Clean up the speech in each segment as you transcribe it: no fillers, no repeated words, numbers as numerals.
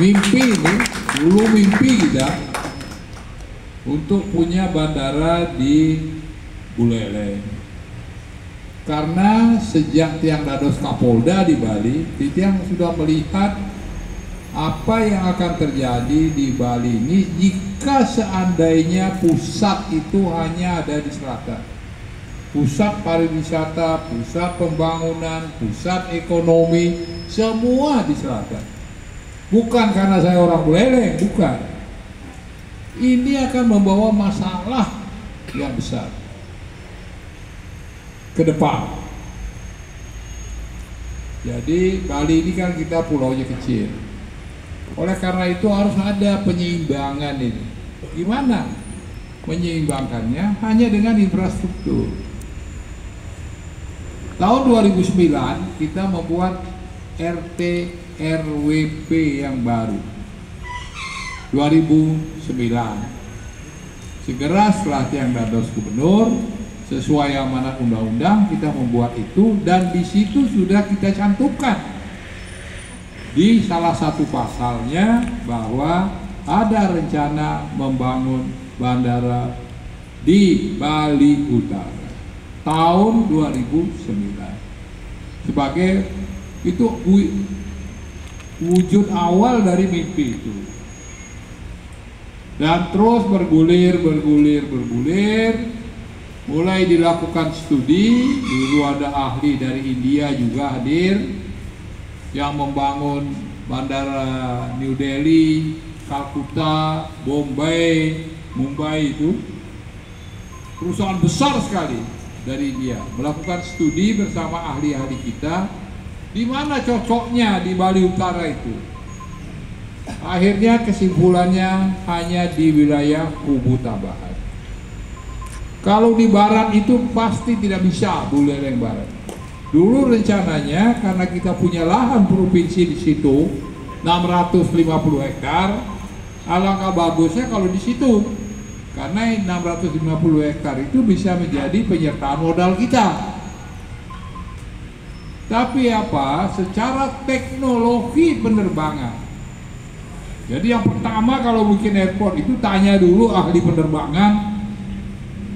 Mimpi ini, dulu mimpi kita untuk punya bandara di Buleleng. Karena sejak Tiang Dados Kapolda di Bali, Tiang sudah melihat apa yang akan terjadi di Bali ini jika seandainya pusat itu hanya ada di selatan. Pusat pariwisata, pusat pembangunan, pusat ekonomi, semua di selatan. Bukan karena saya orang Buleleng, bukan. Ini akan membawa masalah yang besar ke depan. Jadi Bali ini kan kita pulaunya kecil. Oleh karena itu harus ada penyeimbangan ini. Gimana menyeimbangkannya? Hanya dengan infrastruktur. Tahun 2009 kita membuat RT RWP yang baru. 2009. Segera setelah Tiang Dados Gubernur, sesuai amanat undang-undang kita membuat itu, dan di situ sudah kita cantumkan di salah satu pasalnya bahwa ada rencana membangun bandara di Bali Utara tahun 2009 sebagai itu wujud awal dari mimpi itu, dan terus bergulir. Mulai dilakukan studi, dulu ada ahli dari India juga hadir yang membangun bandara New Delhi, Calcutta, Bombay, Mumbai, itu perusahaan besar sekali dari India melakukan studi bersama ahli-ahli kita di mana cocoknya di Bali Utara itu. Akhirnya kesimpulannya hanya di wilayah Kubu Tabahan. Kalau di barat itu pasti tidak bisa, Buleleng Barat. Dulu rencananya karena kita punya lahan provinsi di situ 650 hektar, alangkah bagusnya kalau di situ, karena 650 hektar itu bisa menjadi penyertaan modal kita. Tapi apa? Secara teknologi penerbangan. Jadi yang pertama kalau bikin airport itu tanya dulu ahli penerbangan.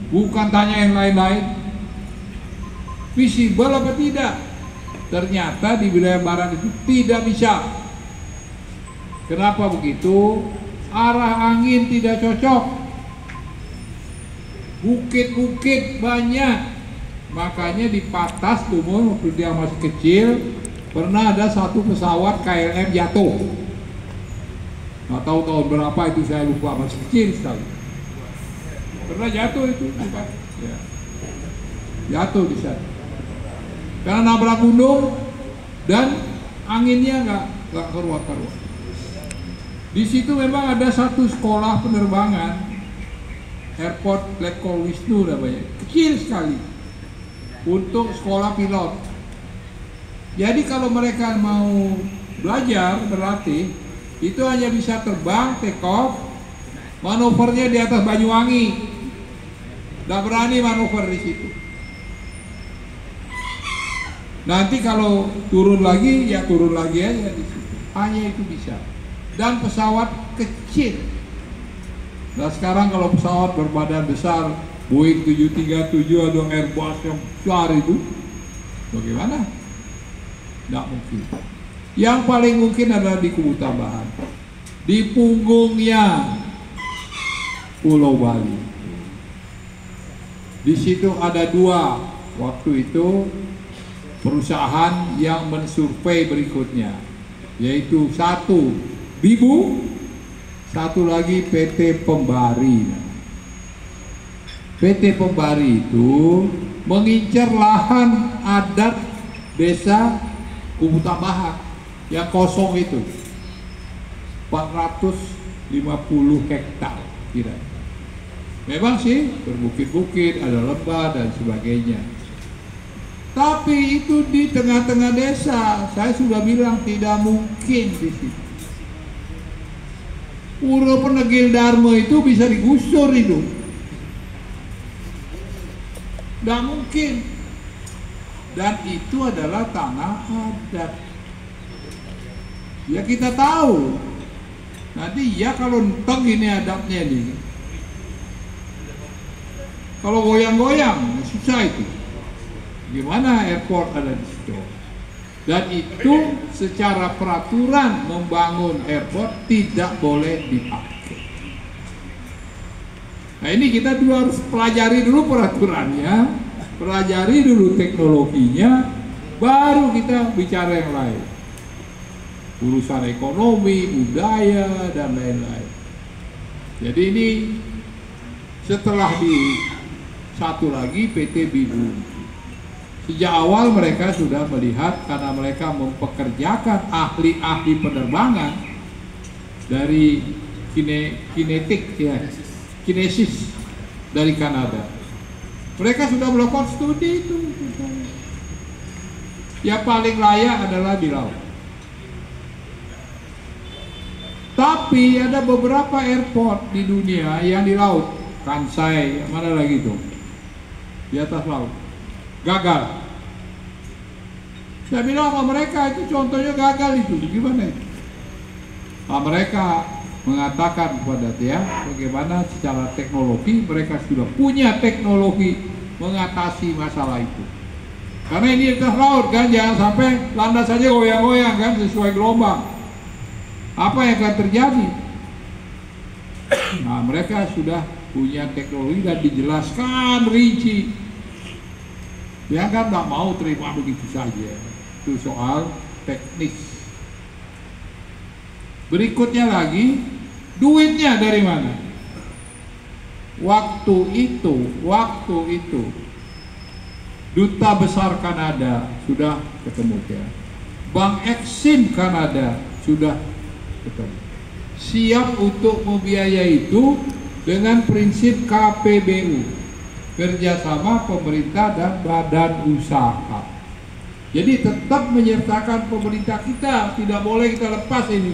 Bukan tanya yang lain-lain, visible apa tidak. Ternyata di wilayah barat itu tidak bisa. Kenapa begitu? Arah angin tidak cocok, bukit-bukit banyak. Makanya di Patas Timur waktu dia masih kecil pernah ada satu pesawat KLM jatuh. Nggak tahu tahun berapa itu, saya lupa, masih kecil sekali. Pernah jatuh itu, ya. Jatuh di sana. Karena nabrak gunung dan anginnya nggak keruat-keruat. Di situ memang ada satu sekolah penerbangan, Airport Letkol Wisnu namanya, kecil sekali untuk sekolah pilot. Jadi kalau mereka mau belajar berlatih, itu hanya bisa terbang, take off, manuvernya di atas Banyuwangi. Nggak berani manuver di situ. Nanti kalau turun lagi, ya turun lagi aja di situ. Hanya itu bisa. Dan pesawat kecil. Nah sekarang kalau pesawat berbadan besar, Boeing 737 atau Airbus yang besar itu, bagaimana? Nggak mungkin. Yang paling mungkin adalah di Kubu Tabahan, di punggungnya Pulau Bali. Di situ ada dua waktu itu perusahaan yang mensurvei berikutnya, yaitu satu Bibu, satu lagi PT Pembari. PT Pembari itu mengincar lahan adat desa Kubu Tabahan yang kosong itu 450 hektar kira. Memang sih berbukit-bukit, ada lembah dan sebagainya. Tapi itu di tengah-tengah desa. Saya sudah bilang tidak mungkin di situ. Pura Penegil Dharma itu bisa digusur itu. Tidak mungkin. Dan itu adalah tanah adat. Ya kita tahu Nanti ya kalau enteng ini adabnya nih. Kalau goyang-goyang susah itu. Gimana airport ada di situ? Dan itu secara peraturan membangun airport tidak boleh dipakai. Nah ini kita juga harus pelajari dulu peraturannya, pelajari dulu teknologinya, baru kita bicara yang lain. Urusan ekonomi, budaya, dan lain-lain. Jadi ini setelah satu lagi PT Bibu. Sejak awal mereka sudah melihat karena mereka mempekerjakan ahli-ahli penerbangan dari kinesis dari Kanada. Mereka sudah melakukan studi itu. Yang paling layak adalah di laut. Tapi ada beberapa airport di dunia yang di laut. Kansai, mana lagi tuh? Di atas laut. Gagal. Saya bilang sama mereka itu contohnya gagal itu. Gimana itu? Nah, mereka mengatakan kepada dia bagaimana secara teknologi mereka sudah punya teknologi mengatasi masalah itu. Karena ini di atas laut kan, jangan sampai landas saja goyang-goyang kan sesuai gelombang. Apa yang akan terjadi? Nah, mereka sudah punya teknologi dan dijelaskan rinci. Dia kan nggak mau terima begitu saja. Itu soal teknis. Berikutnya lagi, duitnya dari mana? Waktu itu Duta Besar Kanada sudah ketemu ya. Bank Exim Kanada sudah ketemu. Siap untuk membiayai itu dengan prinsip KPBU. Kerjasama pemerintah dan badan usaha. Jadi tetap menyertakan pemerintah kita, tidak boleh kita lepas ini.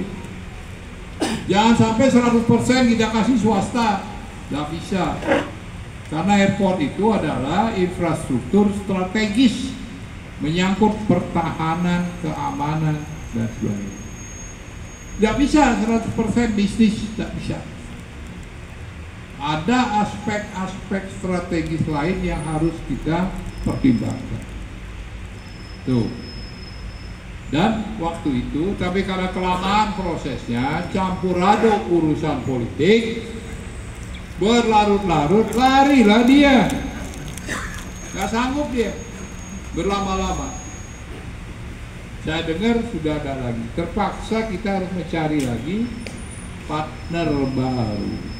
Jangan sampai 100% kita kasih swasta, tidak bisa. Karena airport itu adalah infrastruktur strategis, menyangkut pertahanan, keamanan, dan sebagainya. Tidak bisa 100% bisnis, tidak bisa. Ada aspek-aspek strategis lain yang harus kita pertimbangkan. Tuh. Dan waktu itu, tapi karena kelamaan prosesnya, campur aduk urusan politik, berlarut-larut, larilah dia. Gak sanggup dia berlama-lama. Saya dengar sudah ada lagi. Terpaksa kita harus mencari lagi partner baru.